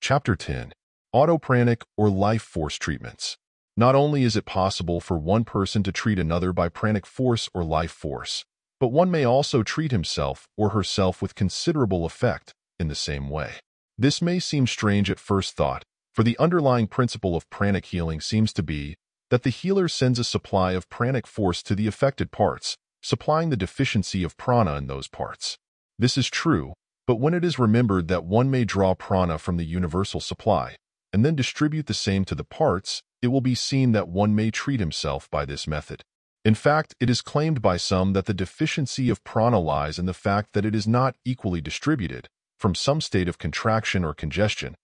Chapter 10. Auto-Pranic or Life Force Treatments. Not only is it possible for one person to treat another by pranic force or life force, but one may also treat himself or herself with considerable effect in the same way. This may seem strange at first thought, for the underlying principle of pranic healing seems to be that the healer sends a supply of pranic force to the affected parts, supplying the deficiency of prana in those parts. This is true, but when it is remembered that one may draw prana from the universal supply and then distribute the same to the parts, it will be seen that one may treat himself by this method. In fact, it is claimed by some that the deficiency of prana lies in the fact that it is not equally distributed from some state of contraction or congestion,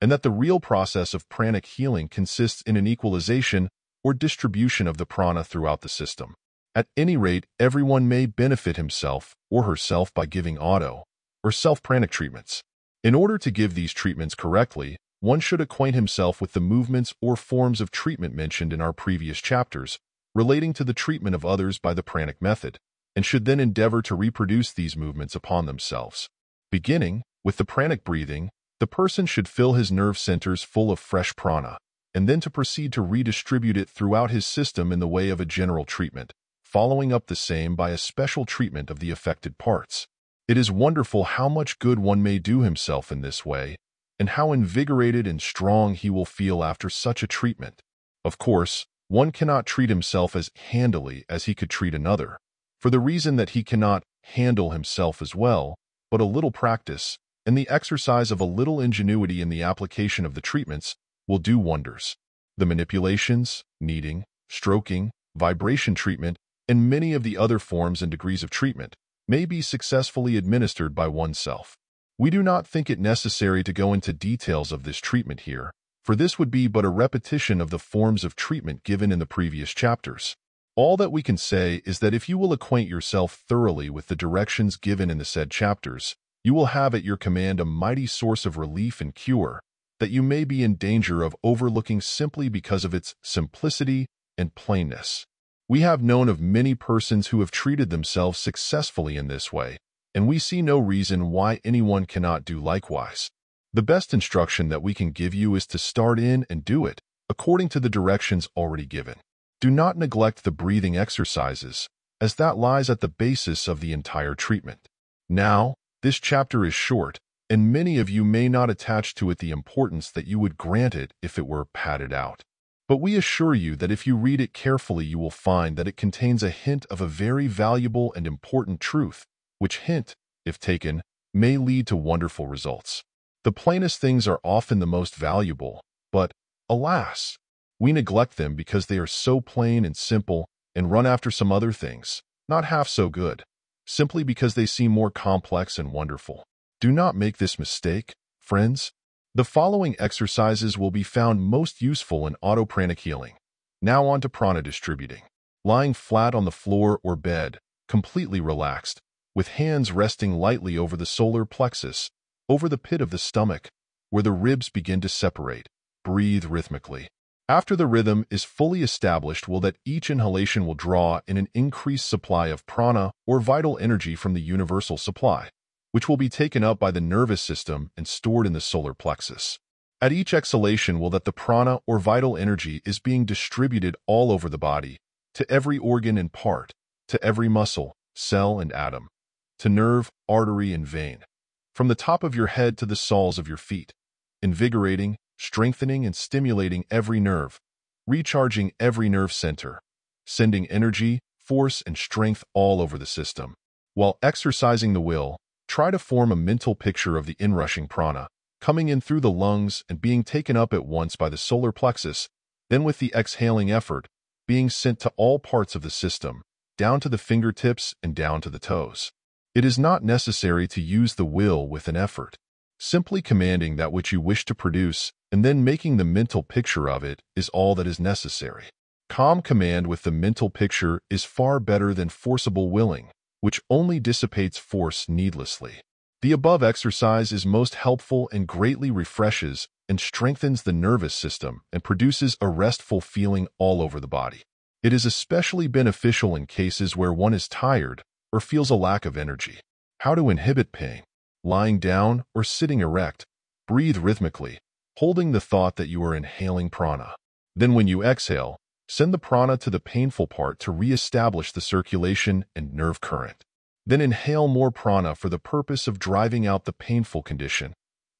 and that the real process of pranic healing consists in an equalization or distribution of the prana throughout the system. At any rate, everyone may benefit himself or herself by giving auto or self-pranic treatments. In order to give these treatments correctly, one should acquaint himself with the movements or forms of treatment mentioned in our previous chapters relating to the treatment of others by the pranic method, and should then endeavor to reproduce these movements upon themselves. Beginning with the pranic breathing, the person should fill his nerve centers full of fresh prana, and then to proceed to redistribute it throughout his system in the way of a general treatment, following up the same by a special treatment of the affected parts. It is wonderful how much good one may do himself in this way, and how invigorated and strong he will feel after such a treatment. Of course, one cannot treat himself as handily as he could treat another, for the reason that he cannot handle himself as well, but a little practice and the exercise of a little ingenuity in the application of the treatments will do wonders. The manipulations, kneading, stroking, vibration treatment, and many of the other forms and degrees of treatment may be successfully administered by oneself. We do not think it necessary to go into details of this treatment here, for this would be but a repetition of the forms of treatment given in the previous chapters. All that we can say is that if you will acquaint yourself thoroughly with the directions given in the said chapters, you will have at your command a mighty source of relief and cure that you may be in danger of overlooking simply because of its simplicity and plainness. We have known of many persons who have treated themselves successfully in this way, and we see no reason why anyone cannot do likewise. The best instruction that we can give you is to start in and do it according to the directions already given. Do not neglect the breathing exercises, as that lies at the basis of the entire treatment. Now, this chapter is short, and many of you may not attach to it the importance that you would grant it if it were padded out. But we assure you that if you read it carefully, you will find that it contains a hint of a very valuable and important truth, which hint, if taken, may lead to wonderful results. The plainest things are often the most valuable, but, alas, we neglect them because they are so plain and simple and run after some other things, not half so good, simply because they seem more complex and wonderful. Do not make this mistake, friends. The following exercises will be found most useful in auto-pranic healing. Now on to prana distributing. Lying flat on the floor or bed, completely relaxed, with hands resting lightly over the solar plexus, over the pit of the stomach, where the ribs begin to separate, breathe rhythmically. After the rhythm is fully established, that each inhalation will draw in an increased supply of prana or vital energy from the universal supply, which will be taken up by the nervous system and stored in the solar plexus. At each exhalation that the prana or vital energy is being distributed all over the body, to every organ and part, to every muscle, cell and atom, to nerve, artery and vein, from the top of your head to the soles of your feet, invigorating, strengthening and stimulating every nerve, recharging every nerve center, sending energy, force and strength all over the system. While exercising the will, try to form a mental picture of the inrushing prana, coming in through the lungs and being taken up at once by the solar plexus, then with the exhaling effort, being sent to all parts of the system, down to the fingertips and down to the toes. It is not necessary to use the will with an effort. Simply commanding that which you wish to produce and then making the mental picture of it is all that is necessary. Calm command with the mental picture is far better than forcible willing, which only dissipates force needlessly. The above exercise is most helpful and greatly refreshes and strengthens the nervous system and produces a restful feeling all over the body. It is especially beneficial in cases where one is tired or feels a lack of energy. How to inhibit pain? Lying down or sitting erect, breathe rhythmically, holding the thought that you are inhaling prana. Then when you exhale, send the prana to the painful part to re-establish the circulation and nerve current. Then inhale more prana for the purpose of driving out the painful condition.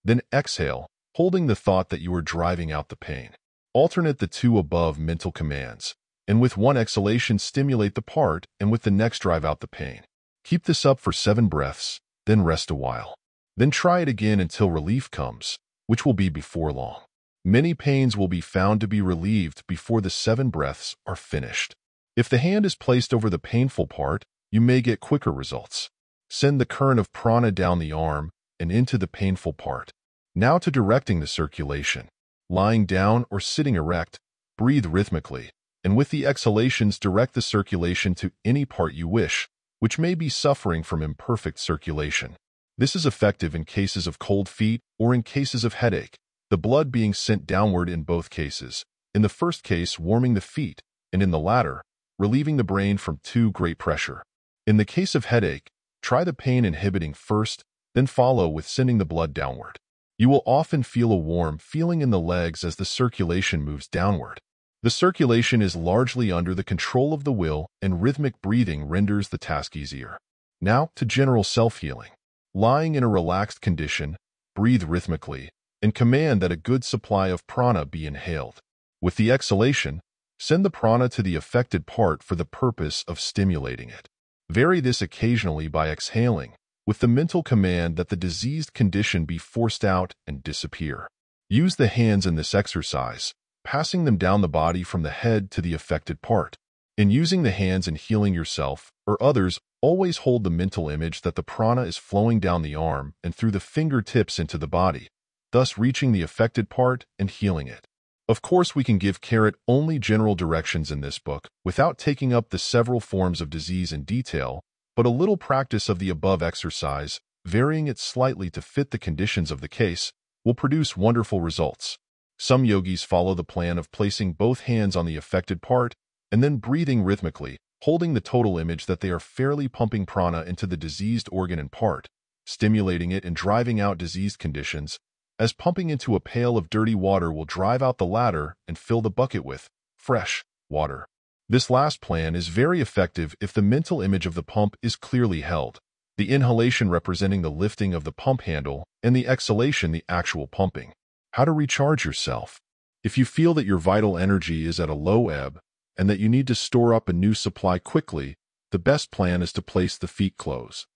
Then exhale, holding the thought that you are driving out the pain. Alternate the two above mental commands, and with one exhalation stimulate the part, and with the next drive out the pain. Keep this up for 7 breaths, then rest a while. Then try it again until relief comes, which will be before long. Many pains will be found to be relieved before the 7 breaths are finished. If the hand is placed over the painful part, you may get quicker results. Send the current of prana down the arm and into the painful part. Now to directing the circulation. Lying down or sitting erect, breathe rhythmically, and with the exhalations direct the circulation to any part you wish, which may be suffering from imperfect circulation. This is effective in cases of cold feet or in cases of headache, the blood being sent downward in both cases, in the first case warming the feet, and in the latter, relieving the brain from too great pressure. In the case of headache, try the pain inhibiting first, then follow with sending the blood downward. You will often feel a warm feeling in the legs as the circulation moves downward. The circulation is largely under the control of the will, and rhythmic breathing renders the task easier. Now to general self-healing. Lying in a relaxed condition, breathe rhythmically, and command that a good supply of prana be inhaled. With the exhalation, send the prana to the affected part for the purpose of stimulating it. Vary this occasionally by exhaling, with the mental command that the diseased condition be forced out and disappear. Use the hands in this exercise, passing them down the body from the head to the affected part. In using the hands and healing yourself or others, always hold the mental image that the prana is flowing down the arm and through the fingertips into the body, thus reaching the affected part and healing it. Of course, we can give only general directions in this book without taking up the several forms of disease in detail, but a little practice of the above exercise, varying it slightly to fit the conditions of the case, will produce wonderful results. Some yogis follow the plan of placing both hands on the affected part and then breathing rhythmically, holding the total image that they are fairly pumping prana into the diseased organ and part, stimulating it and driving out diseased conditions, as pumping into a pail of dirty water will drive out the latter and fill the bucket with fresh water. This last plan is very effective if the mental image of the pump is clearly held, the inhalation representing the lifting of the pump handle and the exhalation the actual pumping. How to recharge yourself. If you feel that your vital energy is at a low ebb and that you need to store up a new supply quickly, the best plan is to place the feet close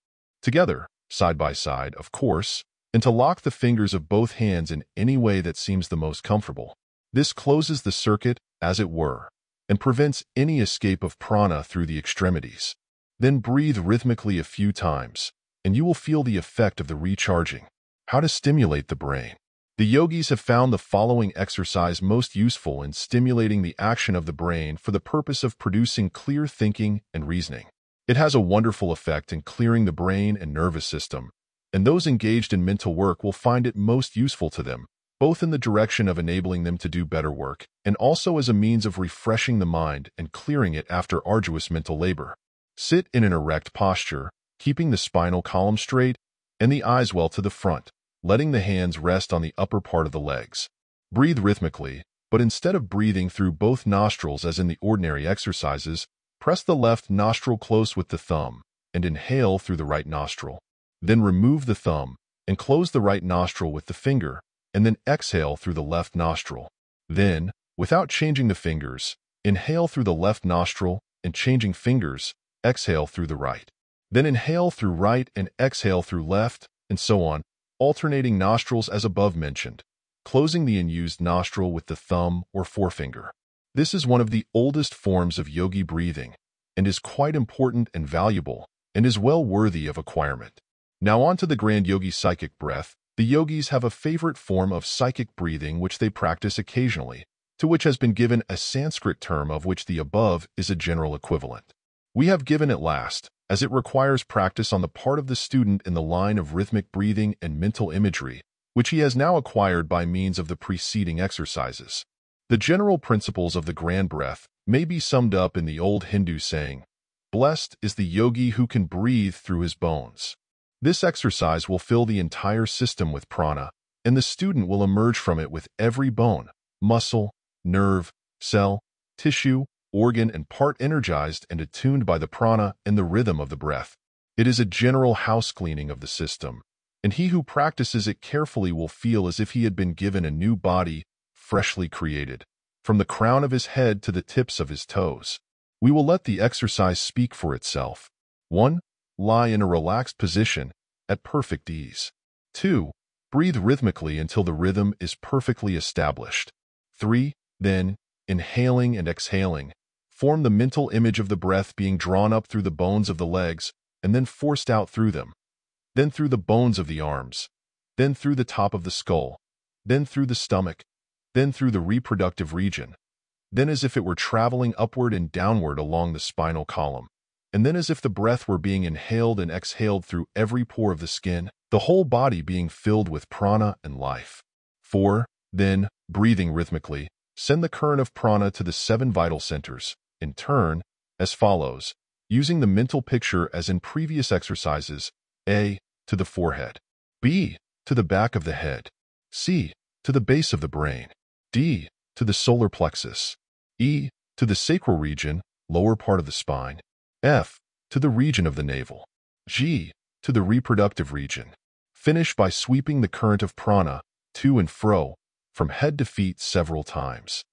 together, side by side, of course, and to lock the fingers of both hands in any way that seems the most comfortable. This closes the circuit, as it were, and prevents any escape of prana through the extremities. Then breathe rhythmically a few times, and you will feel the effect of the recharging. How to stimulate the brain. The yogis have found the following exercise most useful in stimulating the action of the brain for the purpose of producing clear thinking and reasoning. It has a wonderful effect in clearing the brain and nervous system, and those engaged in mental work will find it most useful to them, both in the direction of enabling them to do better work and also as a means of refreshing the mind and clearing it after arduous mental labor. Sit in an erect posture, keeping the spinal column straight and the eyes well to the front, letting the hands rest on the upper part of the legs. Breathe rhythmically, but instead of breathing through both nostrils as in the ordinary exercises, press the left nostril close with the thumb and inhale through the right nostril. Then remove the thumb and close the right nostril with the finger, and then exhale through the left nostril. Then, without changing the fingers, inhale through the left nostril and changing fingers, exhale through the right. Then inhale through right and exhale through left, and so on, alternating nostrils as above mentioned, closing the unused nostril with the thumb or forefinger. This is one of the oldest forms of yogi breathing and is quite important and valuable and is well worthy of acquirement. Now on to the grand yogi psychic breath. The yogis have a favorite form of psychic breathing which they practice occasionally, to which has been given a Sanskrit term of which the above is a general equivalent. We have given it last, as it requires practice on the part of the student in the line of rhythmic breathing and mental imagery, which he has now acquired by means of the preceding exercises. The general principles of the grand breath may be summed up in the old Hindu saying, "Blessed is the yogi who can breathe through his bones." This exercise will fill the entire system with prana and the student will emerge from it with every bone, muscle, nerve, cell, tissue, organ, and part energized and attuned by the prana and the rhythm of the breath. It is a general house cleaning of the system, and he who practices it carefully will feel as if he had been given a new body, freshly created, from the crown of his head to the tips of his toes. We will let the exercise speak for itself. 1. Lie in a relaxed position, at perfect ease. 2. Breathe rhythmically until the rhythm is perfectly established. 3. Then, inhaling and exhaling, form the mental image of the breath being drawn up through the bones of the legs and then forced out through them, then through the bones of the arms, then through the top of the skull, then through the stomach, then through the reproductive region, then as if it were traveling upward and downward along the spinal column, and then as if the breath were being inhaled and exhaled through every pore of the skin, the whole body being filled with prana and life. 4. Then, breathing rhythmically, send the current of prana to the 7 vital centers, in turn, as follows, using the mental picture as in previous exercises: A. To the forehead. B. To the back of the head. C. To the base of the brain. D. To the solar plexus. E. To the sacral region, lower part of the spine. F. To the region of the navel. G. To the reproductive region. Finish by sweeping the current of prana to and fro, from head to feet several times.